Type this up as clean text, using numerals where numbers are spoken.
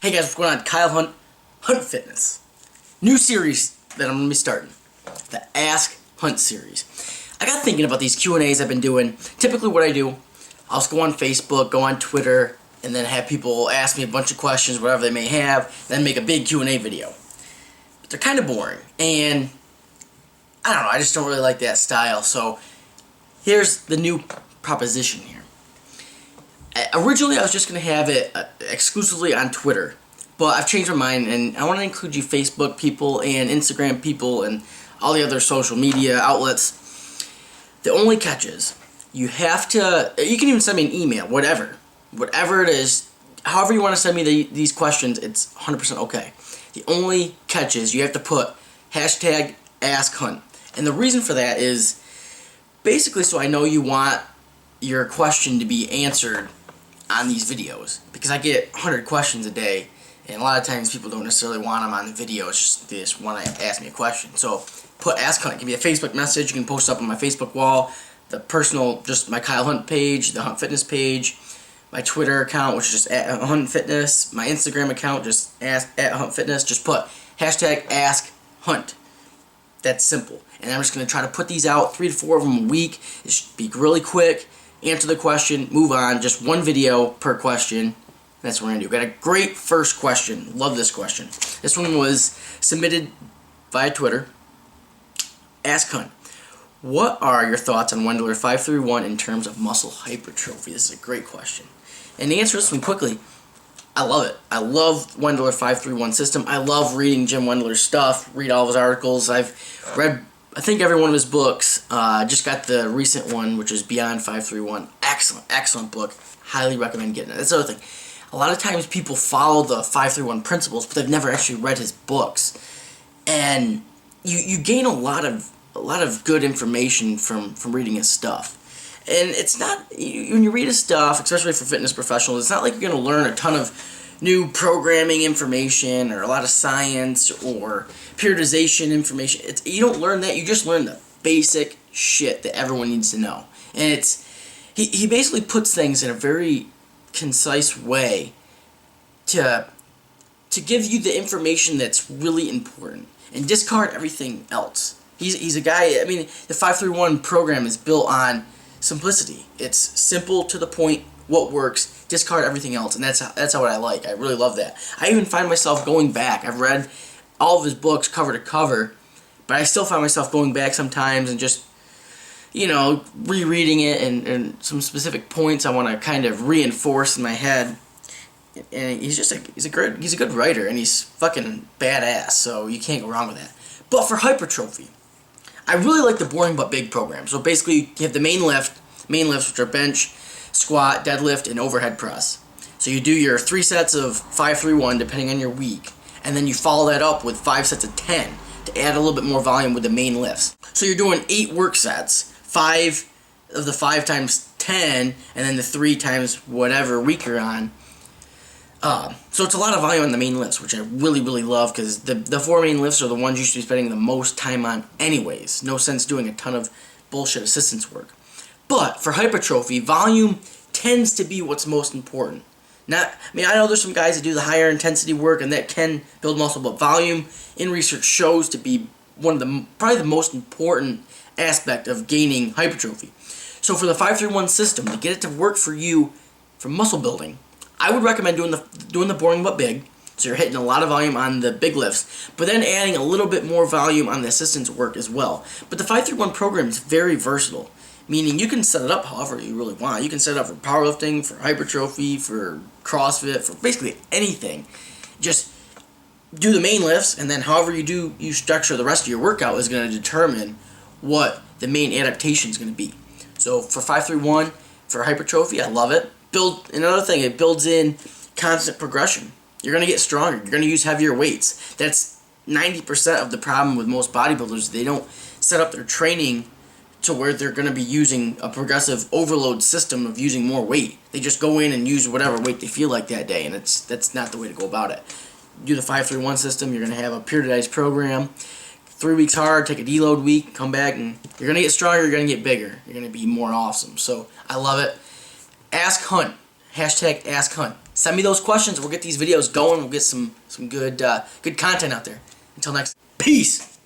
Hey guys, what's going on? Hunt Fitness. New series that I'm going to be starting. The Ask Hunt series. I got thinking about these Q&As I've been doing. Typically what I do, I'll just go on Facebook, go on Twitter, and then have people ask me a bunch of questions, whatever they may have, then make a big Q&A video. But they're kind of boring, and I don't know, I just don't really like that style. So here's the new proposition here. Originally, I was just going to have it exclusively on Twitter, but I've changed my mind, and I want to include you Facebook people and Instagram people and all the other social media outlets. The only catch is, you have to, you can even send me an email, whatever it is, however you want to send me these questions, it's 100% okay. The only catch is, you have to put hashtag AskHunt, and the reason for that is, basically so I know you want your question to be answered on these videos, because I get 100 questions a day, and a lot of times people don't necessarily want them on the video. It's just they just want to ask me a question. So put Ask Hunt. Give me a Facebook message. You can post up on my Facebook wall, the personal, just my Kyle Hunt page, the Hunt Fitness page, my Twitter account, which is just @HuntFitness, my Instagram account, just @HuntFitness. Just put hashtag Ask Hunt. That's simple. And I'm just going to try to put these out, 3 to 4 of them a week. It should be really quick. Answer the question, move on. Just one video per question. That's what we're going to do. Got a great first question. Love this question. This one was submitted via Twitter. Ask Hunt. What are your thoughts on Wendler 531 in terms of muscle hypertrophy? This is a great question. And to answer this one quickly, I love it. I love Wendler 531 system. I love reading Jim Wendler's stuff, read all of his articles. I've read, I think, every one of his books. Just got the recent one, which is Beyond 531. Excellent book. Highly recommend getting it. That's the other thing. A lot of times people follow the 531 principles, but they've never actually read his books. And you gain a lot of good information from reading his stuff. And it's not, when you read his stuff, especially for fitness professionals, it's not like you're going to learn a ton of new programming information or a lot of science or periodization information. You don't learn that. You just learn the basic shit that everyone needs to know. And he basically puts things in a very concise way to give you the information that's really important and discard everything else. He's a guy, I mean, the 531 program is built on simplicity. It's simple, to the point, what works, discard everything else, and that's what I like. I really love that. I even find myself going back. I've read all of his books cover to cover, but I still find myself going back sometimes and just, you know, rereading it and some specific points I want to kind of reinforce in my head. And he's a good writer, and he's fucking badass, so you can't go wrong with that. But for hypertrophy, I really like the boring but big program. So basically, you have the main lifts, which are bench, squat, deadlift, and overhead press. So you do your 3 sets of 5-3-1 depending on your week, and then you follow that up with 5 sets of 10 to add a little bit more volume with the main lifts. So you're doing 8 work sets, 5 of the 5 times 10, and then the 3 times whatever week you're on. So it's a lot of volume on the main lifts, which I really, really love, because the 4 main lifts are the ones you should be spending the most time on anyways. No sense doing a ton of bullshit assistance work. But for hypertrophy, volume tends to be what's most important. I know there's some guys that do the higher intensity work, and that can build muscle, but volume in research shows to be probably the most important aspect of gaining hypertrophy. So for the 5-3-1 system, to get it to work for you for muscle building, I would recommend doing the boring but big, so you're hitting a lot of volume on the big lifts, but then adding a little bit more volume on the assistance work as well. But the 5-3-1 program is very versatile, meaning you can set it up however you really want. You can set it up for powerlifting, for hypertrophy, for CrossFit, for basically anything. Just do the main lifts, and then however you structure the rest of your workout is going to determine what the main adaptation is going to be. So for 5-3-1, for hypertrophy, I love it. Another thing, it builds in constant progression. You're going to get stronger. You're going to use heavier weights. That's 90% of the problem with most bodybuilders. They don't set up their training to where they're going to be using a progressive overload system of using more weight. They just go in and use whatever weight they feel like that day, and that's not the way to go about it. Do the 5-3-1 system. You're going to have a periodized program. 3 weeks hard, take a deload week, come back, and you're going to get stronger, you're going to get bigger. You're going to be more awesome. So I love it. Ask Hunt. Hashtag Ask Hunt. Send me those questions. We'll get these videos going. We'll get some good good content out there. Until next, peace.